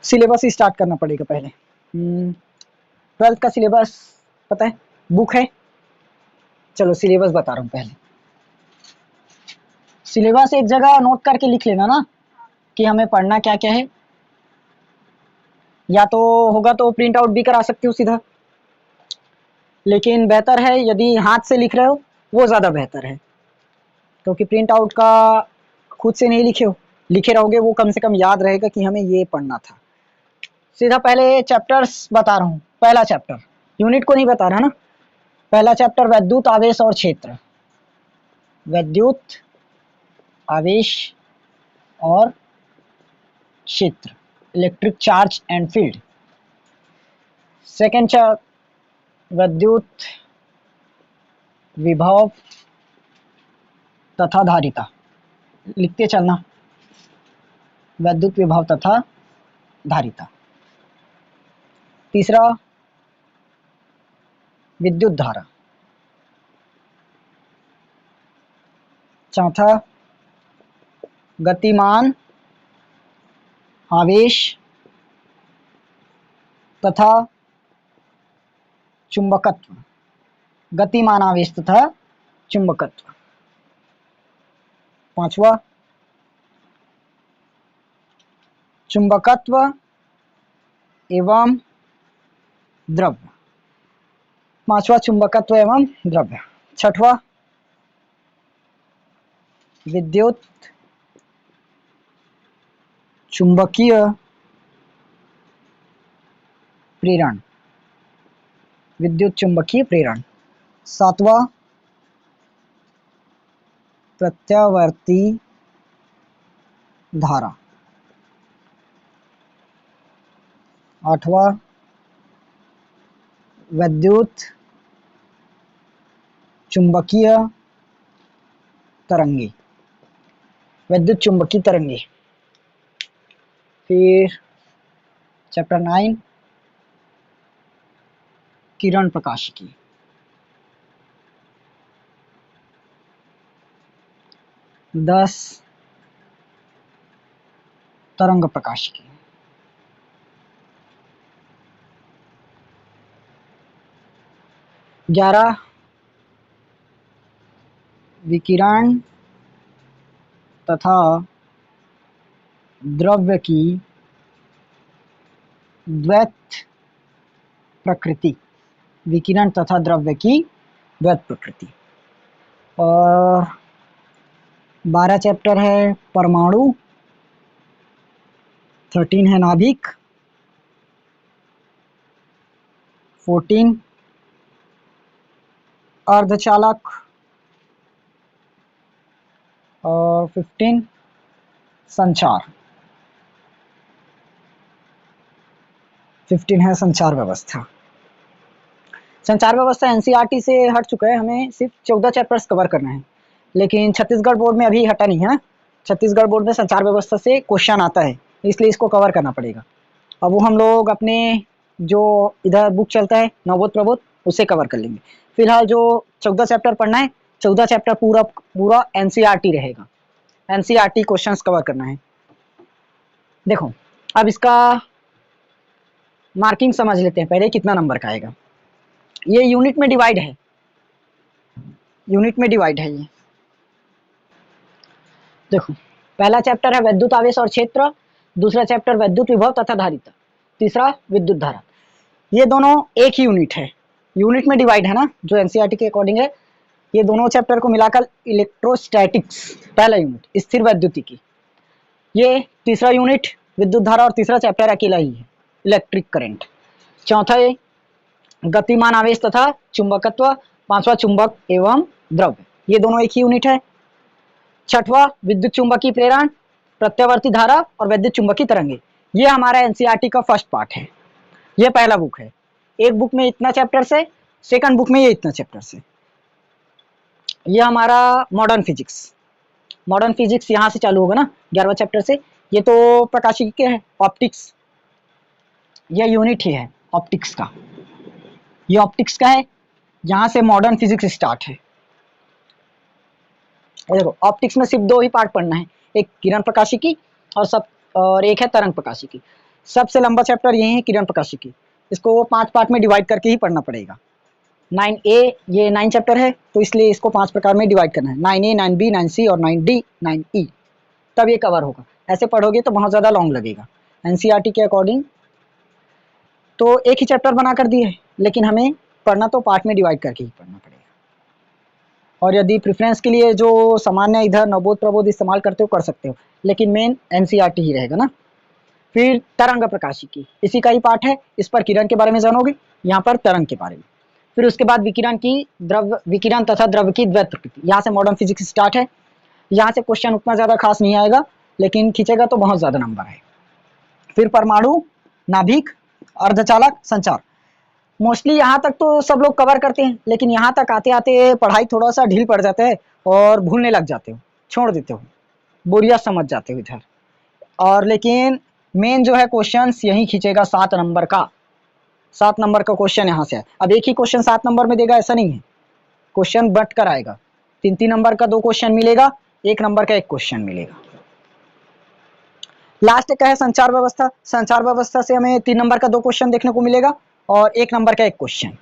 Syllabus ही start करना पड़ेगा पहले। 12th का सिलेबस पता है, बुक है। चलो सिलेबस बता रहा हूँ पहले। सिलेबस एक जगह नोट करके लिख लेना ना कि हमें पढ़ना क्या क्या है, या तो होगा तो प्रिंट आउट भी करा सकते हो सीधा, लेकिन बेहतर है यदि हाथ से लिख रहे हो वो ज़्यादा बेहतर है, क्योंकि प्रिंट आउट का खुद से नहीं लिखे रहोगे वो कम से कम याद रहेगा कि हमें ये पढ़ना था। सीधा पहले चैप्टर्स बता रहा हूँ। पहला चैप्टर, यूनिट को नहीं बता रहा ना। पहला चैप्टर वैद्युत आवेश और क्षेत्र। वैद्युत आवेश और क्षेत्र, electric charge and field. Second विद्युत विभव तथा धारिता, लिखते चलना, विद्युत विभव तथा धारिता। तीसरा विद्युत धारा। चौथा गतिमान आवेश तथा चुंबकत्व। गतिमान आवेश तथा चुंबकत्व। पांचवा चुंबकत्व एवं द्रव्य। पांचवा चुंबकत्व एवं द्रव्य। छठवा विद्युत चुंबकीय प्रेरण। विद्युत चुंबकीय प्रेरण। सातवां प्रत्यावर्ती धारा। आठवां विद्युत चुंबकीय तरंगे। विद्युत चुंबकीय तरंगे। फिर चैप्टर 9 किरण प्रकाशिकी। 10 तरंग प्रकाशिकी। 11 विकिरण तथा द्रव्य की द्वैत प्रकृति। विकिरण तथा द्रव्य की द्वैत प्रकृति। और 12 चैप्टर है परमाणु। 13 है नाभिक। 14 अर्धचालक। और 15 संचार। 15 है संचार व्यवस्था। संचार व्यवस्था एनसीईआरटी से हट चुका है, हमें सिर्फ 14 चैप्टर्स कवर करना है, लेकिन छत्तीसगढ़ बोर्ड में अभी हटा नहीं है ना। छत्तीसगढ़ बोर्ड में संचार व्यवस्था से क्वेश्चन आता है, इसलिए इसको कवर करना पड़ेगा। अब वो हम लोग अपने जो इधर बुक चलता है नवोद प्रबोध उसे कवर कर लेंगे। फिलहाल जो 14 चैप्टर पढ़ना है, 14 चैप्टर पूरा पूरा एनसीईआरटी रहेगा। एनसीईआरटी क्वेश्चंस कवर करना है। देखो अब इसका मार्किंग समझ लेते हैं पहले, कितना नंबर का आएगा। ये यूनिट में डिवाइड है, यूनिट में डिवाइड है ये। देखो पहला चैप्टर है विद्युत आवेश और क्षेत्र। दूसरा चैप्टर विद्युत विभव तथा धारिता। तीसरा विद्युत धारा। ये दोनों एक ही यूनिट है, यूनिट में डिवाइड है ना जो एनसीईआरटी के अकॉर्डिंग है। ये दोनों चैप्टर को मिलाकर इलेक्ट्रोस्टैटिक्स पहला यूनिट, स्थिर वैद्युतिकी। ये तीसरा यूनिट विद्युत धारा और तीसरा चैप्टर अकेला ही है, इलेक्ट्रिक करंट। चौथा है गतिमान आवेश तथा चुंबकत्व। पांचवा चुंबक एवं द्रव्य, ये दोनों एक ही यूनिट है। छठवां विद्युत चुंबकीय प्रेरण, प्रत्यावर्ती धारा और विद्युत चुंबकीय तरंगे। ये हमारा एनसीईआरटी का फर्स्ट पार्ट है, ये पहला बुक है। एक बुक में इतना चैप्टर है, सेकंड बुक में ये इतना चैप्टर है। ये हमारा मॉडर्न फिजिक्स। मॉडर्न फिजिक्स यहाँ से चालू होगा ना 11वां चैप्टर से। ये तो प्रकाशिकी के है ऑप्टिक्स, ये यूनिट ही है ऑप्टिक्स का। ये ऑप्टिक्स का है, यहाँ से मॉडर्न फिजिक्स स्टार्ट है। देखो ऑप्टिक्स में सिर्फ दो ही पार्ट पढ़ना है, एक किरण प्रकाशिकी और एक है तरंग प्रकाशिकी। सबसे लंबा चैप्टर यही है किरण प्रकाशिकी, इसको 5 पार्ट में डिवाइड करके ही पढ़ना पड़ेगा। 9A ये 9 चैप्टर है तो इसलिए इसको 5 प्रकार में डिवाइड करना है, 9A 9B 9C और 9D 9E, तब ये कवर होगा। ऐसे पढ़ोगे तो बहुत ज़्यादा लॉन्ग लगेगा। एनसीईआरटी के अकॉर्डिंग तो एक ही चैप्टर बना कर दिए है, लेकिन हमें पढ़ना तो पार्ट में डिवाइड करके ही पढ़ना पड़ेगा। और यदि प्रेफरेंस के लिए जो सामान्य इधर नवोद प्रबोध इस्तेमाल करते हो कर सकते हो, लेकिन मेन एनसीईआरटी ही रहेगा ना। फिर तरंग प्रकाशिकी, इसी का ही पार्ट है, इस पर किरण के बारे में जानोगे, यहाँ पर तरंग के बारे में। फिर उसके बाद विकिरण की विकिरण तथा द्रव्य की द्वैत प्रकृति, यहाँ से मॉडर्न फिजिक्स स्टार्ट है। यहाँ से क्वेश्चन उतना ज़्यादा खास नहीं आएगा, लेकिन खींचेगा तो बहुत ज़्यादा नंबर है। फिर परमाणु, नाभिक, अर्धचालक, संचार, मोस्टली यहाँ तक तो सब लोग कवर करते हैं, लेकिन यहाँ तक आते आते पढ़ाई थोड़ा सा ढील पड़ जाता है और भूलने लग जाते हो, छोड़ देते हो, बोरियत समझ जाते हो इधर। और लेकिन मेन जो है क्वेश्चन यही खींचेगा 7 नंबर का, 7 नंबर का क्वेश्चन यहाँ से है। अब एक ही क्वेश्चन 7 नंबर में देगा ऐसा नहीं है, क्वेश्चन बट कर आएगा। 3-3 नंबर का 2 क्वेश्चन मिलेगा, 1 नंबर का 1 क्वेश्चन मिलेगा। लास्ट का है संचार व्यवस्था, संचार व्यवस्था से हमें 3 नंबर का 2 क्वेश्चन देखने को मिलेगा और 1 नंबर का 1 क्वेश्चन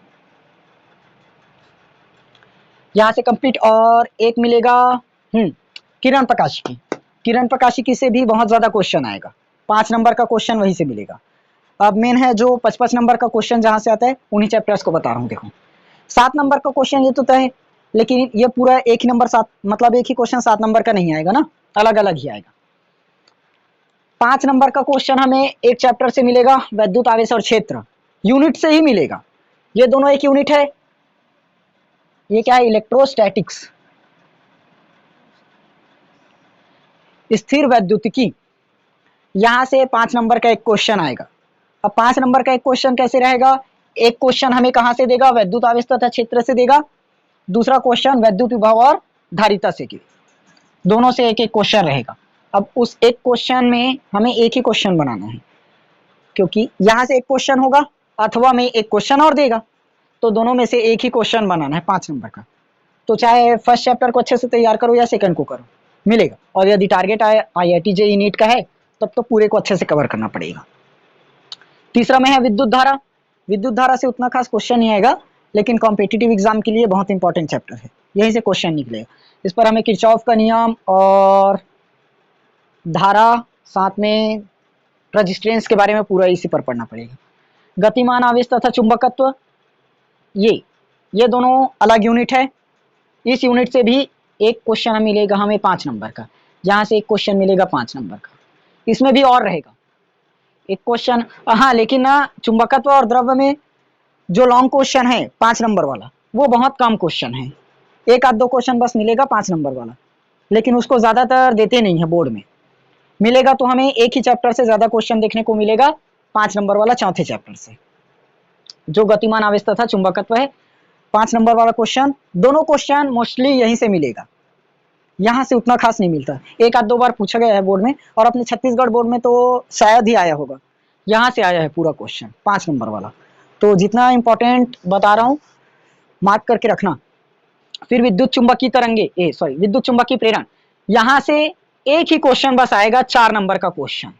यहाँ से कंप्लीट। और एक मिलेगा किरण प्रकाशिकी, किरण प्रकाशिकी से भी बहुत ज़्यादा क्वेश्चन आएगा, 5 नंबर का क्वेश्चन वहीं से मिलेगा। अब मेन है जो 55 नंबर का क्वेश्चन जहाँ से आता है, उन्हीं चैप्टर्स को बता रहा हूँ। देखो 7 नंबर का क्वेश्चन ये तो तय है, लेकिन ये पूरा एक ही नंबर 7, मतलब एक ही क्वेश्चन 7 नंबर का नहीं आएगा ना, अलग अलग ही आएगा। 5 नंबर का क्वेश्चन हमें एक चैप्टर से मिलेगा, वैद्युत आवेश और क्षेत्र, यूनिट से ही मिलेगा। ये दोनों एक यूनिट है। ये क्या है, इलेक्ट्रोस्टैटिक्स, स्थिर वैद्युतिकी, यहाँ से 5 नंबर का एक क्वेश्चन आएगा। अब 5 नंबर का एक क्वेश्चन कैसे रहेगा, एक क्वेश्चन हमें कहाँ से देगा, वैद्युत आवेश तथा क्षेत्र से देगा, दूसरा क्वेश्चन वैद्युत विभव और धारिता से, की दोनों से एक एक क्वेश्चन रहेगा। अब उस एक क्वेश्चन में हमें एक ही क्वेश्चन बनाना है, क्योंकि यहाँ से एक क्वेश्चन होगा अथवा में एक क्वेश्चन और देगा, तो दोनों में से एक ही क्वेश्चन बनाना है 5 नंबर का। तो चाहे फर्स्ट चैप्टर को अच्छे से तैयार करो या सेकंड को करो, मिलेगा। और यदि टारगेट IIT JEE नीट का है तब तो पूरे को अच्छे से कवर करना पड़ेगा। तीसरा में है विद्युत धारा, विद्युत धारा से उतना खास क्वेश्चन नहीं आएगा, लेकिन कॉम्पिटिटिव एग्जाम के लिए बहुत इंपॉर्टेंट चैप्टर है, यहीं से क्वेश्चन निकलेगा। इस पर हमें किरचॉफ का नियम और धारा, साथ में रेजिस्टेंस के बारे में पूरा इसी पर पढ़ना पड़ेगा। गतिमान आवेश तथा चुंबकत्व, ये दोनों अलग यूनिट है। इस यूनिट से भी एक क्वेश्चन मिलेगा हमें 5 नंबर का, जहाँ से एक क्वेश्चन मिलेगा 5 नंबर का। इसमें भी और रहेगा एक क्वेश्चन, हाँ, लेकिन ना चुंबकत्व और द्रव्य में जो लॉन्ग क्वेश्चन है 5 नंबर वाला, वो बहुत कम क्वेश्चन है, 1 आध 2 क्वेश्चन बस मिलेगा 5 नंबर वाला, लेकिन उसको ज़्यादातर देते नहीं है बोर्ड में। मिलेगा तो हमें एक ही चैप्टर से ज़्यादा क्वेश्चन देखने को मिलेगा, 5 नंबर वाला चौथे चैप्टर से, जो गतिमान आवेश तथा चुंबकत्व है। 5 नंबर वाला क्वेश्चन, दोनों क्वेश्चन मोस्टली यहीं से मिलेगा, यहाँ से उतना खास नहीं मिलता, 1 आध 2 बार पूछा गया है बोर्ड में, और अपने छत्तीसगढ़ बोर्ड में तो शायद ही आया होगा, यहाँ से आया है पूरा क्वेश्चन 5 नंबर वाला। तो जितना इंपॉर्टेंट बता रहा हूँ मार्क करके रखना। फिर विद्युत चुंबकीय तरंगे, विद्युत चुंबकीय प्रेरण, यहाँ से एक ही क्वेश्चन बस आएगा, 4 नंबर का क्वेश्चन।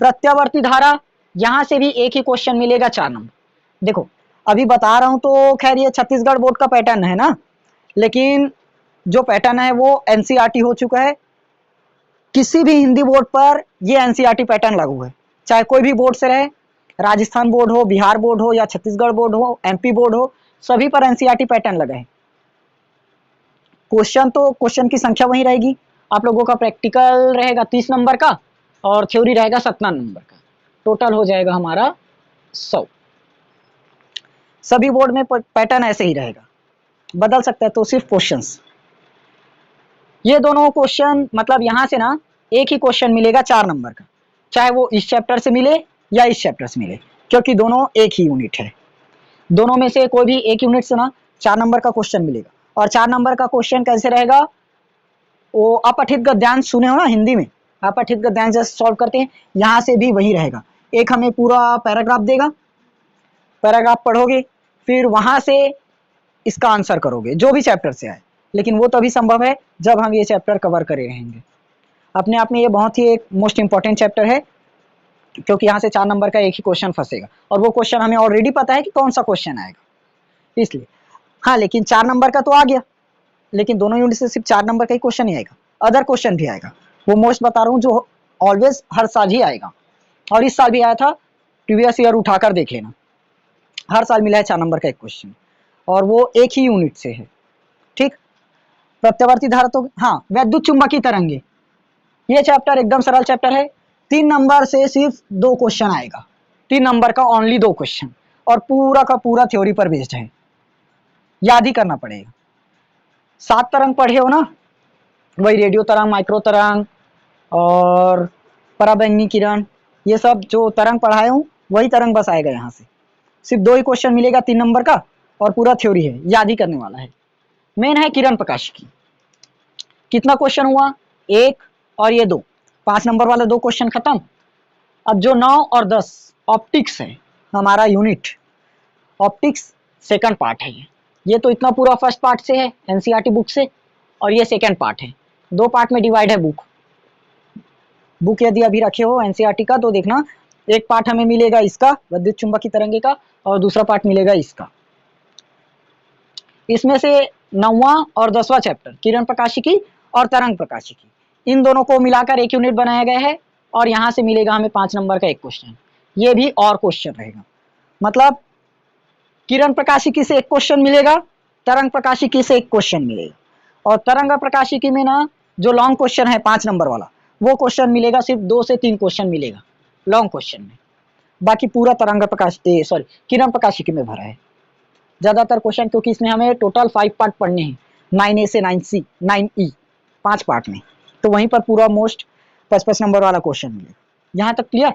प्रत्यावर्ती धारा, यहाँ से भी एक ही क्वेश्चन मिलेगा, 4 नंबर। देखो अभी बता रहा हूँ तो खैर ये छत्तीसगढ़ बोर्ड का पैटर्न है ना, लेकिन जो पैटर्न है वो एनसीईआरटी हो चुका है। किसी भी हिंदी बोर्ड पर ये एनसीईआरटी पैटर्न लागू है, चाहे कोई भी बोर्ड से रहे, राजस्थान बोर्ड हो, बिहार बोर्ड हो, या छत्तीसगढ़ बोर्ड हो, MP बोर्ड हो, सभी पर एनसीईआरटी पैटर्न लगा है। क्वेश्चन की संख्या वही रहेगी। आप लोगों का प्रैक्टिकल रहेगा 30 नंबर का और थ्योरी रहेगा 17 नंबर का, टोटल हो जाएगा हमारा 100। सभी बोर्ड में पैटर्न ऐसे ही रहेगा, बदल सकता है तो सिर्फ क्वेश्चंस। ये दोनों क्वेश्चन मतलब यहाँ से ना एक ही क्वेश्चन मिलेगा 4 नंबर का, चाहे वो इस चैप्टर से मिले या इस चैप्टर से मिले, क्योंकि दोनों एक ही यूनिट है। दोनों में से कोई भी एक यूनिट से ना 4 नंबर का क्वेश्चन मिलेगा। और 4 नंबर का क्वेश्चन कैसे रहेगा, वो अपठित गद्यांश सुने हो ना हिंदी में, अपठित गद्यांश जैसे सॉल्व करते हैं, यहाँ से भी वही रहेगा। एक हमें पूरा पैराग्राफ देगा, पैराग्राफ पढ़ोगे, फिर वहाँ से इसका आंसर करोगे जो भी चैप्टर से आए, लेकिन वो तभी संभव है जब हम ये चैप्टर कवर करे रहेंगे। अपने आप में ये बहुत ही एक मोस्ट इंपॉर्टेंट चैप्टर है, क्योंकि यहाँ से 4 नंबर का एक ही क्वेश्चन फंसेगा और वो क्वेश्चन हमें ऑलरेडी पता है कि कौन सा क्वेश्चन आएगा, इसलिए। हाँ, लेकिन 4 नंबर का तो आ गया, लेकिन दोनों यूनिट से सिर्फ 4 नंबर का ही क्वेश्चन ही आएगा, अदर क्वेश्चन भी आएगा। वो मोस्ट बता रहा हूँ जो ऑलवेज हर साल ही आएगा, और इस साल भी आया था, प्रीवियस ईयर उठाकर देख लेना, हर साल मिला है 4 नंबर का एक क्वेश्चन, और वो एक ही यूनिट से है। ठीक, प्रत्यावर्ती धारा तो हाँ, वैद्युत चुंबकीय तरंगे, ये चैप्टर एकदम सरल चैप्टर है। 3 नंबर से सिर्फ 2 क्वेश्चन आएगा, 3 नंबर का ओनली 2 क्वेश्चन, और पूरा का पूरा थ्योरी पर बेस्ड है, याद ही करना पड़ेगा। 7 तरंग पढ़े हो ना, वही रेडियो तरंग, माइक्रो तरंग और पराबैंगनी किरण, ये सब जो तरंग पढ़ाए हूँ वही तरंग बस आएगा यहाँ से। सिर्फ 2 ही क्वेश्चन मिलेगा 3 नंबर का, और पूरा थ्योरी है, याद ही करने वाला है। मेन है किरण प्रकाशिकी। कितना क्वेश्चन हुआ? 1 और ये 2, 5 नंबर वाला 2 क्वेश्चन खत्म। अब जो 9 और 10 ऑप्टिक्स है हमारा यूनिट, ऑप्टिक्स सेकंड पार्ट है ये तो इतना पूरा फर्स्ट पार्ट से है एनसीईआरटी बुक से, और ये सेकंड पार्ट है, 2 पार्ट में डिवाइड है बुक यदि अभी रखे हो एनसीईआरटी का तो देखना, एक पार्ट हमें मिलेगा इसका विद्युत चुंबकीय तरंगे का, और दूसरा पार्ट मिलेगा इसका। इसमें से 9वां और 10वां चैप्टर किरण प्रकाशिकी और तरंग प्रकाशिकी, इन दोनों को मिलाकर एक यूनिट बनाया गया है, और यहाँ से मिलेगा हमें 5 नंबर का एक क्वेश्चन। ये भी और क्वेश्चन रहेगा, मतलब किरण प्रकाशिकी से एक क्वेश्चन मिलेगा, तरंग प्रकाशिकी से एक क्वेश्चन मिलेगा, और तरंग प्रकाशिकी में ना जो लॉन्ग क्वेश्चन है 5 नंबर वाला, वो क्वेश्चन मिलेगा, सिर्फ 2 से 3 क्वेश्चन मिलेगा लॉन्ग क्वेश्चन में, बाकी पूरा तरंग प्रकाश सॉरी किरण प्रकाशिकी में भरा है ज्यादातर क्वेश्चन, क्योंकि इसमें हमें टोटल 5 पार्ट पढ़ने हैं, 9A से 9C 9E 5 पार्ट में, तो वहीं पर पूरा मोस्ट 55 नंबर वाला क्वेश्चन मिलेगा। यहाँ तक क्लियर?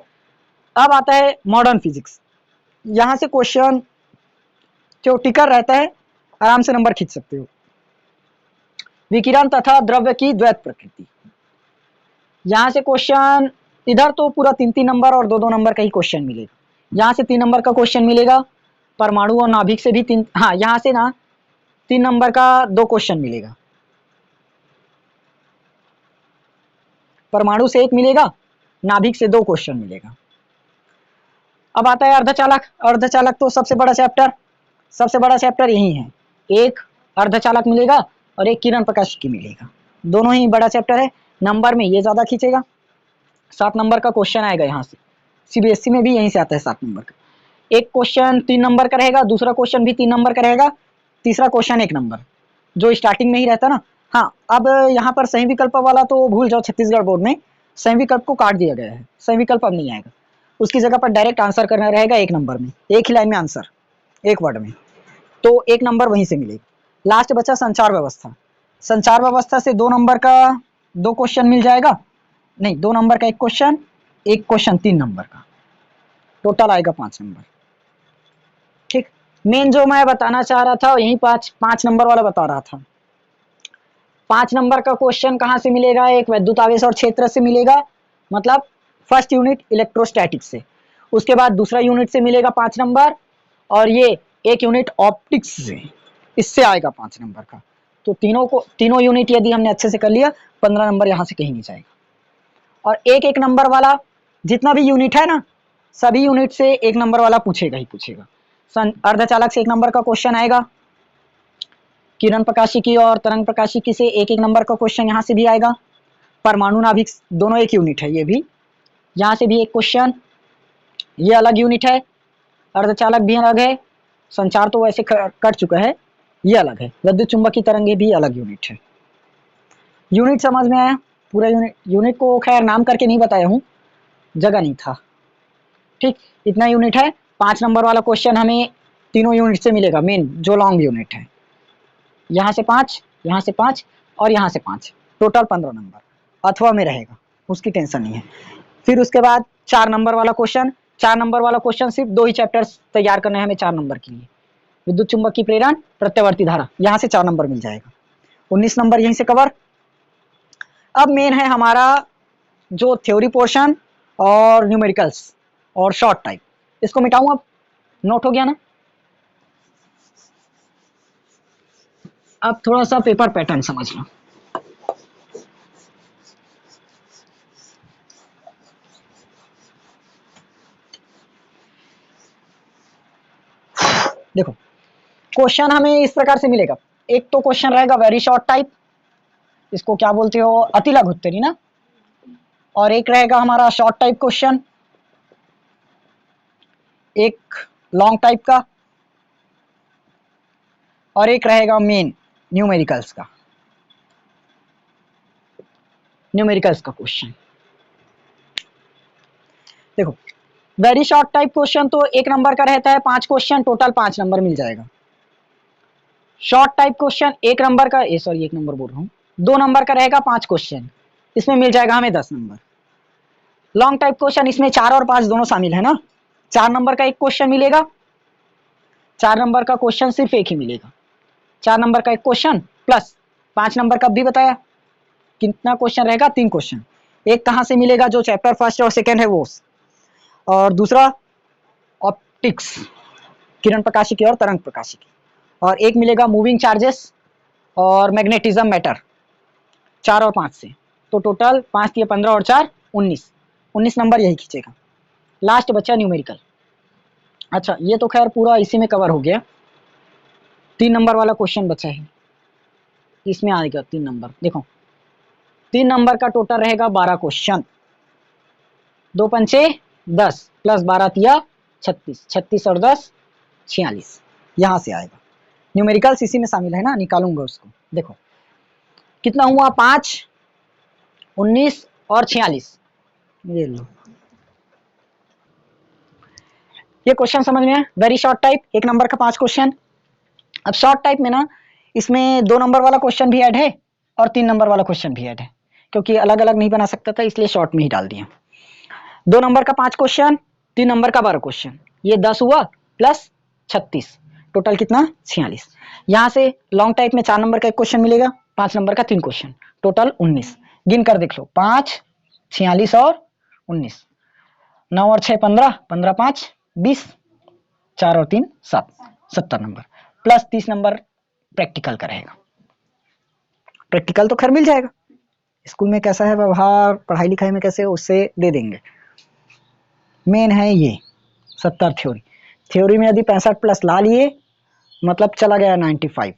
अब आता है मॉडर्न फिजिक्स। यहाँ से क्वेश्चन जो टिकर रहता है, आराम से नंबर खींच सकते हो। विकिरण तथा द्रव्य की द्वैत प्रकृति, यहाँ से क्वेश्चन, इधर तो पूरा 3-3 नंबर और 2-2 नंबर का ही क्वेश्चन मिलेगा, यहाँ से 3 नंबर का क्वेश्चन मिलेगा, परमाणु और नाभिक से भी 3, हाँ यहाँ से ना 3 नंबर का 2 क्वेश्चन मिलेगा, परमाणु से 1 मिलेगा, नाभिक से 2 क्वेश्चन मिलेगा। अब आता है अर्धचालक। अर्धचालक तो सबसे बड़ा चैप्टर यही है, एक अर्धचालक मिलेगा और एक किरण प्रकाशिकी मिलेगा, दोनों ही बड़ा चैप्टर है, नंबर में ये ज्यादा खींचेगा। 7 नंबर का क्वेश्चन आएगा यहाँ से, सीबीएसई में भी यहीं से आता है 7 नंबर का। एक क्वेश्चन 3 नंबर का रहेगा, दूसरा क्वेश्चन भी 3 नंबर का रहेगा, तीसरा क्वेश्चन 1 नंबर, जो स्टार्टिंग में ही रहता ना। हाँ, अब यहाँ पर सही विकल्प वाला तो भूल जाओ, छत्तीसगढ़ बोर्ड में सही विकल्प को काट दिया गया है, सही विकल्प अब नहीं आएगा, उसकी जगह पर डायरेक्ट आंसर करना रहेगा 1 नंबर में, एक ही लाइन में आंसर, एक वर्ड में, तो 1 नंबर वहीं से मिलेगा। लास्ट बचा संचार व्यवस्था। संचार व्यवस्था से 2 नंबर का 2 क्वेश्चन मिल जाएगा, नहीं 2 नंबर का एक क्वेश्चन 3 नंबर का, टोटल आएगा 5 नंबर। ठीक, मेन जो मैं बताना चाह रहा था यही 5 नंबर वाला बता रहा था। 5 नंबर का क्वेश्चन कहाँ से मिलेगा? एक विद्युत आवेश और क्षेत्र से मिलेगा, मतलब फर्स्ट यूनिट इलेक्ट्रोस्टैटिक्स से, उसके बाद दूसरा यूनिट से मिलेगा 5 नंबर, और ये एक यूनिट ऑप्टिक्स से, इससे आएगा 5 नंबर का। तो तीनों यूनिट यदि हमने अच्छे से कर लिया, 15 नंबर यहाँ से कहीं नहीं जाएगा। और एक एक नंबर वाला जितना भी यूनिट है ना, सभी यूनिट से 1 नंबर वाला पूछेगा ही पूछेगा। अर्धचालक से 1 नंबर का क्वेश्चन आएगा, किरण प्रकाशिकी और तरंग प्रकाशिकी से 1-1 नंबर का क्वेश्चन यहाँ से भी आएगा, परमाणु नाभिक दोनों एक यूनिट है, ये भी यहाँ से भी एक क्वेश्चन, ये अलग यूनिट है, अर्धचालक भी अलग है, संचार तो वैसे कट चुका है, ये अलग है, विद्युत चुंबकीय तरंगे भी अलग यूनिट है। यूनिट समझ में आया? पूरा यूनिट को खैर नाम करके नहीं बताया हूँ, जगह नहीं था। ठीक, इतना यूनिट है। 5 नंबर वाला क्वेश्चन हमें तीनों यूनिट से मिलेगा, मेन जो लॉन्ग यूनिट है, यहाँ से 5, यहाँ से 5 और यहाँ से 5, टोटल 15 नंबर अथवा में रहेगा, उसकी टेंशन नहीं है। फिर उसके बाद 4 नंबर वाला क्वेश्चन, 4 नंबर वाला क्वेश्चन सिर्फ 2 ही चैप्टर्स तैयार करने हैं हमें 4 नंबर के लिए, विद्युत चुंबकीय प्रेरण, प्रत्यावर्ती धारा, यहाँ से 4 नंबर मिल जाएगा, 19 नंबर यहीं से कवर। अब मेन है हमारा जो थ्योरी पोर्शन और न्यूमेरिकल्स और शॉर्ट टाइप, इसको मिटाऊं अब, नोट हो गया ना? अब थोड़ा सा पेपर पैटर्न समझ लो। देखो क्वेश्चन हमें इस प्रकार से मिलेगा, एक तो क्वेश्चन रहेगा वेरी शॉर्ट टाइप, इसको क्या बोलते हो, अति लघु उत्तरी ना, और एक रहेगा हमारा शॉर्ट टाइप क्वेश्चन, एक लॉन्ग टाइप का, और एक रहेगा मेन न्यूमेरिकल्स का, न्यूमेरिकल्स का क्वेश्चन। देखो वेरी शॉर्ट टाइप क्वेश्चन तो एक नंबर का रहता है, 5 क्वेश्चन, टोटल 5 नंबर मिल जाएगा। शॉर्ट टाइप क्वेश्चन एक नंबर का, सॉरी एक नंबर बोल रहा हूँ, 2 नंबर का रहेगा 5 क्वेश्चन, इसमें मिल जाएगा हमें 10 नंबर। लॉन्ग टाइप क्वेश्चन इसमें 4 और 5 दोनों शामिल है ना, 4 नंबर का एक क्वेश्चन मिलेगा, 4 नंबर का क्वेश्चन सिर्फ एक ही मिलेगा, 4 नंबर का एक क्वेश्चन प्लस 5 नंबर का भी बताया, कितना क्वेश्चन रहेगा, 3 क्वेश्चन। एक कहाँ से मिलेगा, जो चैप्टर फर्स्ट और सेकेंड है वो, और दूसरा ऑप्टिक्स, किरण प्रकाशिकी और तरंग प्रकाशिकी, और एक मिलेगा मूविंग चार्जेस और मैग्नेटिज्म मैटर, 4 और 5 से, तो टोटल 5 या 15 और 4 19 नंबर यही खींचेगा। लास्ट बचा न्यूमेरिकल। अच्छा ये तो खैर पूरा इसी में कवर हो गया, 3 नंबर वाला क्वेश्चन बचा है, इसमें आएगा 3 नंबर। देखो 3 नंबर का टोटल रहेगा 12 क्वेश्चन, 2 पंचे 10 प्लस 12 तिया 36, 36 और 10 46, यहाँ से आएगा। न्यूमेरिकल्स इसी में शामिल है ना, निकालूंगा उसको। देखो कितना हुआ, 5 19 और 46, ये लो, ये क्वेश्चन समझ में है। वेरी शॉर्ट टाइप एक नंबर का 5 क्वेश्चन। अब शॉर्ट टाइप में ना, इसमें 2 नंबर वाला क्वेश्चन भी ऐड है और 3 नंबर वाला क्वेश्चन भी ऐड है, क्योंकि अलग अलग नहीं बना सकता था इसलिए शॉर्ट में ही डाल दिया। 2 नंबर का 5 क्वेश्चन, 3 नंबर का 12 क्वेश्चन, ये 10 हुआ प्लस 36, टोटल कितना 46। यहाँ से लॉन्ग टाइप में 4 नंबर का एक क्वेश्चन मिलेगा, 5 नंबर का 3 क्वेश्चन, टोटल 19। गिन कर देख लो, 5 46 और 19, 9 और 6 15, 15 5 20, 4 और 3 7, 70 नंबर, प्लस 30 नंबर प्रैक्टिकल का रहेगा। प्रैक्टिकल तो खैर मिल जाएगा, स्कूल में कैसा है व्यवहार, पढ़ाई लिखाई में कैसे, उससे दे देंगे। मेन है ये 70 थ्योरी, थ्योरी में यदि 65 प्लस ला लिए मतलब चला गया 95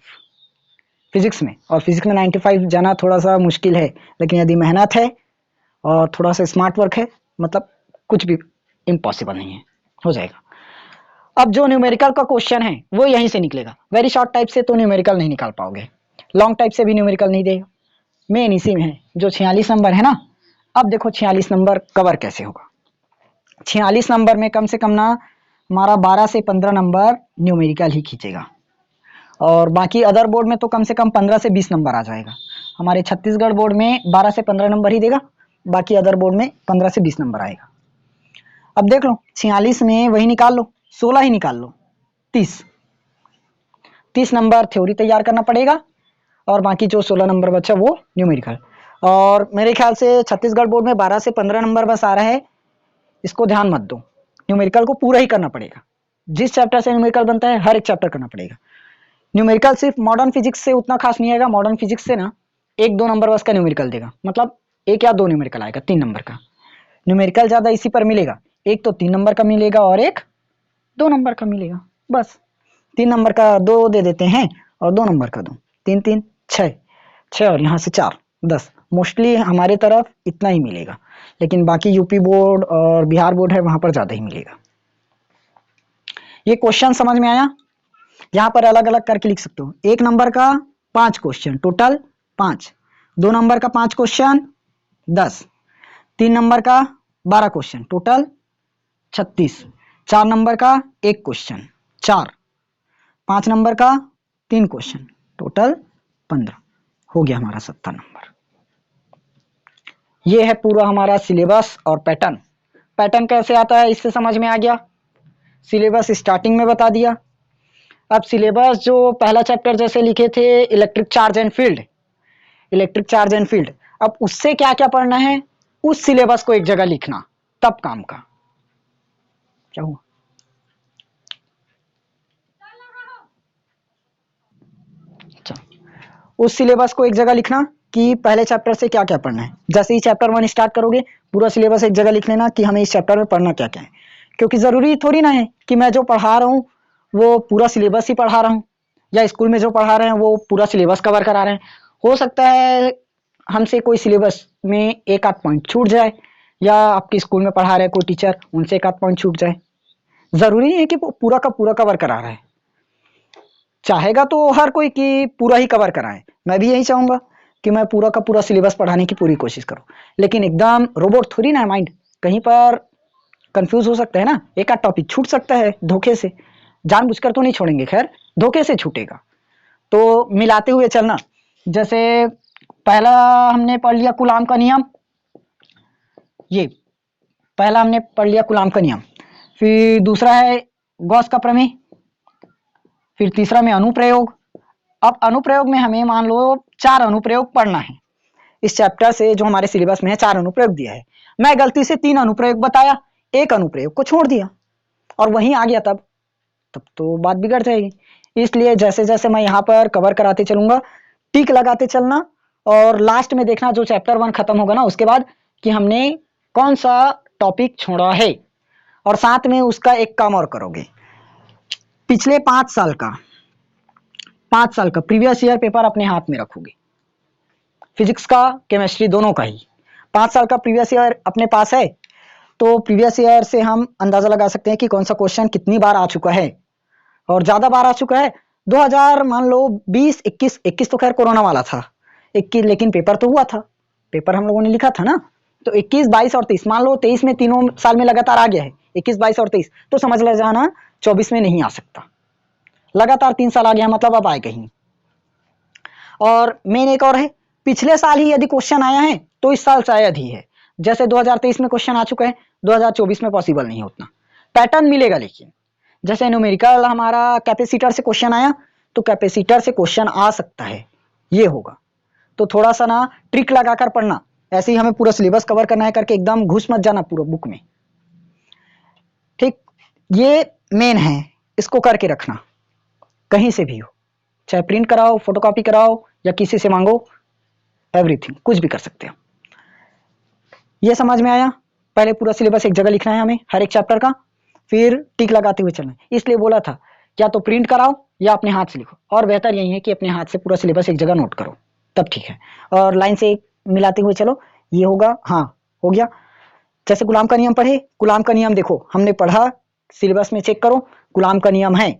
फिजिक्स में, और फिजिक्स में 95 जाना थोड़ा सा मुश्किल है, लेकिन यदि मेहनत है और थोड़ा सा स्मार्ट वर्क है, मतलब कुछ भी इम्पॉसिबल नहीं है, हो जाएगा। अब जो न्यूमेरिकल का क्वेश्चन है वो यहीं से निकलेगा। वेरी शॉर्ट टाइप से तो न्यूमेरिकल नहीं निकाल पाओगे, लॉन्ग टाइप से भी न्यूमेरिकल नहीं देगा, मेन इसी में है जो 46 नंबर है ना। अब देखो 46 नंबर कवर कैसे होगा। 46 नंबर में कम से कम ना हमारा 12 से 15 नंबर न्यूमेरिकल ही खींचेगा, और बाकी अदर बोर्ड में तो कम से कम 15 से 20 नंबर आ जाएगा। हमारे छत्तीसगढ़ बोर्ड में 12 से 15 नंबर ही देगा, बाकी अदर बोर्ड में 15 से 20 नंबर आएगा। अब देख लो 46 में वही निकाल लो, 16 ही निकाल लो, 30 नंबर थ्योरी तैयार करना पड़ेगा, और बाकी जो 16 नंबर बचा वो न्यूमेरिकल। और मेरे ख्याल से छत्तीसगढ़ बोर्ड में 12 से 15 नंबर बस आ रहा है, इसको ध्यान मत दो, न्यूमेरिकल को पूरा ही करना पड़ेगा। जिस चैप्टर से न्यूमेरिकल बनता है हर एक चैप्टर करना पड़ेगा। न्यूमेरिकल सिर्फ मॉडर्न फिजिक्स से उतना खास नहीं आएगा, मॉडर्न फिजिक्स से ना 1-2 नंबर बस का न्यूमेरिकल देगा, मतलब 1 या 2 न्यूमेरिकल आएगा 3 नंबर का। न्यूमेरिकल ज़्यादा इसी पर मिलेगा, एक तो 3 नंबर का मिलेगा और एक 2 नंबर का मिलेगा, बस 3 नंबर का 2 दे देते हैं और 2 नंबर का 2, 3 3 6 और यहाँ से 4 10, मोस्टली हमारे तरफ इतना ही मिलेगा, लेकिन बाकी यूपी बोर्ड और बिहार बोर्ड है वहाँ पर ज़्यादा ही मिलेगा। ये क्वेश्चन समझ में आया, यहाँ पर अलग अलग करके लिख सकते हो। 1 नंबर का 5 क्वेश्चन, टोटल 5, 2 नंबर का 5 क्वेश्चन 10, 3 नंबर का 12 क्वेश्चन, टोटल 36, 4 नंबर का 1 क्वेश्चन 4, 5 नंबर का 3 क्वेश्चन, टोटल 15, हो गया हमारा 70 नंबर। ये है पूरा हमारा सिलेबस और पैटर्न। पैटर्न कैसे आता है इससे समझ में आ गया, सिलेबस स्टार्टिंग में बता दिया। अब सिलेबस जो पहला चैप्टर जैसे लिखे थे electric charge and field, electric charge and field, अब उससे क्या क्या पढ़ना है उस सिलेबस को एक जगह लिखना, तब काम का। क्या हुआ, उस सिलेबस को एक जगह लिखना कि पहले चैप्टर से क्या क्या पढ़ना है। जैसे ही चैप्टर 1 स्टार्ट करोगे पूरा सिलेबस एक जगह लिख लेना कि हमें इस चैप्टर में पढ़ना क्या क्या है, क्योंकि ज़रूरी थोड़ी ना है कि मैं जो पढ़ा रहा हूँ वो पूरा सिलेबस ही पढ़ा रहा हूँ, या स्कूल में जो पढ़ा रहे हैं वो पूरा सिलेबस कवर करा रहे हैं। हो सकता है हमसे कोई सिलेबस में एक आध पॉइंट छूट जाए, या आपके स्कूल में पढ़ा रहे कोई टीचर, उनसे एक आध पॉइंट छूट जाए। ज़रूरी नहीं है कि वो पूरा का पूरा कवर करा रहा है। चाहेगा तो हर कोई कि पूरा ही कवर कराए, मैं भी यही चाहूँगा कि मैं पूरा का पूरा सिलेबस पढ़ाने की पूरी कोशिश करूँ, लेकिन एकदम रोबोट थोड़ी ना है माइंड, कहीं पर कंफ्यूज हो सकता है ना, एक आध टॉपिक छूट सकता है धोखे से, जानबूझकर तो नहीं छोड़ेंगे, खैर धोखे से छूटेगा। तो मिलाते हुए चलना, जैसे पहला हमने पढ़ लिया कूलाम का नियम, ये पहला हमने पढ़ लिया कूलाम का नियम, फिर दूसरा है गॉस का प्रमेय, फिर तीसरा में अनुप्रयोग। अब अनुप्रयोग में हमें मान लो 4 अनुप्रयोग पढ़ना है। इस चैप्टर से जो हमारे सिलेबस में है 4 अनुप्रयोग दिया है, मैं गलती से 3 अनुप्रयोग बताया, एक अनुप्रयोग को छोड़ दिया और वहीं आ गया, तब तो बात बिगड़ जाएगी। इसलिए जैसे जैसे मैं यहाँ पर कवर कराते चलूंगा, टिक लगाते चलना, और लास्ट में देखना जो चैप्टर 1 खत्म होगा ना उसके बाद कि हमने कौन सा टॉपिक छोड़ा है, और साथ में उसका एक काम और करोगे, पिछले 5 साल का प्रीवियस ईयर पेपर अपने हाथ में रखोगे, फिजिक्स का केमिस्ट्री दोनों का ही 5 साल का प्रीवियस ईयर अपने पास है। तो प्रीवियस ईयर से हम अंदाजा लगा सकते हैं कि कौन सा क्वेश्चन कितनी बार आ चुका है, और ज्यादा बार आ चुका है 2000 मान लो 20 21 तो खैर कोरोना वाला था 21, लेकिन पेपर तो हुआ था, पेपर हम लोगों ने लिखा था ना, तो 21 22 और 23 मान लो 23 में तीनों साल में लगातार आ गया है, 21 22 और 23, तो समझ ले जाना 24 में नहीं आ सकता, लगातार 3 साल आ गया मतलब अब आएगा ही। और मेन एक और है, पिछले साल ही यदि क्वेश्चन आया है तो इस साल शायद ही है, जैसे 2023 में क्वेश्चन आ चुका है, 2024 में पॉसिबल नहीं है उतना, पैटर्न मिलेगा। लेकिन जैसे न्यूमेरिकल हमारा कैपेसिटर से क्वेश्चन आया, तो कैपेसिटर से क्वेश्चन आ सकता है, ये होगा। तो थोड़ा सा ना ट्रिक लगाकर पढ़ना, ऐसे ही हमें पूरा सिलेबस कवर करना है करके एकदम घुस मत जाना पूरा बुक में, ठीक। ये मेन है, इसको करके रखना, कहीं से भी हो, चाहे प्रिंट कराओ, फोटोकॉपी कराओ, या किसी से मांगो, एवरीथिंग, कुछ भी कर सकते हो। ये समझ में आया, पहले पूरा सिलेबस एक जगह लिखना है हमें हर एक चैप्टर का, फिर टिक लगाते हुए चलना है। इसलिए बोला था या तो प्रिंट कराओ या अपने हाथ से लिखो, और बेहतर यही है कि अपने हाथ से पूरा सिलेबस एक जगह नोट करो, तब ठीक है, और लाइन से मिलाते हुए चलो, ये होगा। हाँ, हो गया। जैसे गुलाम का नियम पढ़े, गुलाम का नियम देखो हमने पढ़ा, सिलेबस में चेक करो गुलाम का नियम है,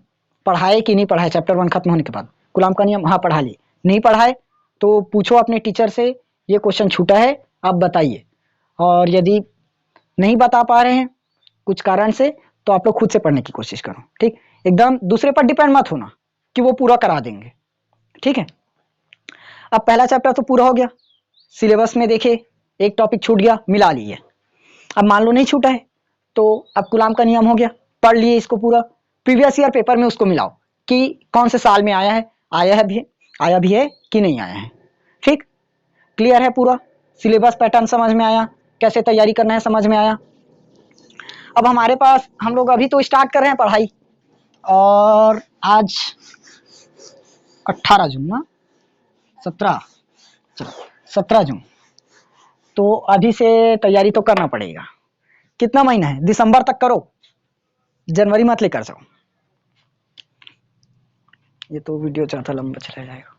पढ़ाए कि नहीं पढ़ाए, चैप्टर 1 खत्म होने के बाद गुलाम का नियम हाँ पढ़ा लिए, नहीं पढ़ाए तो पूछो अपने टीचर से, ये क्वेश्चन छूटा है आप बताइए, और यदि नहीं बता पा रहे हैं कुछ कारण से, तो आप लोग खुद से पढ़ने की कोशिश करो, ठीक। एकदम दूसरे पर डिपेंड मत होना कि वो पूरा करा देंगे, ठीक है। अब पहला चैप्टर तो पूरा हो गया, सिलेबस में देखे एक टॉपिक छूट गया, मिला लिए। अब मान लो नहीं छूटा है, तो अब गुलाम का नियम हो गया, पढ़ लिए इसको पूरा, प्रीवियस ईयर पेपर में उसको मिलाओ कि कौन से साल में आया भी है कि नहीं आया है, ठीक। क्लियर है पूरा सिलेबस, पैटर्न समझ में आया, कैसे तैयारी करना है समझ में आया। अब हमारे पास, हम लोग अभी तो स्टार्ट कर रहे हैं पढ़ाई, और आज 18 जून ना, 17 जून, तो अभी से तैयारी तो करना पड़ेगा। कितना महीना है, दिसंबर तक करो, जनवरी मत लेकर जाओ, ये तो वीडियो ज़्यादा लंबा चला जाएगा।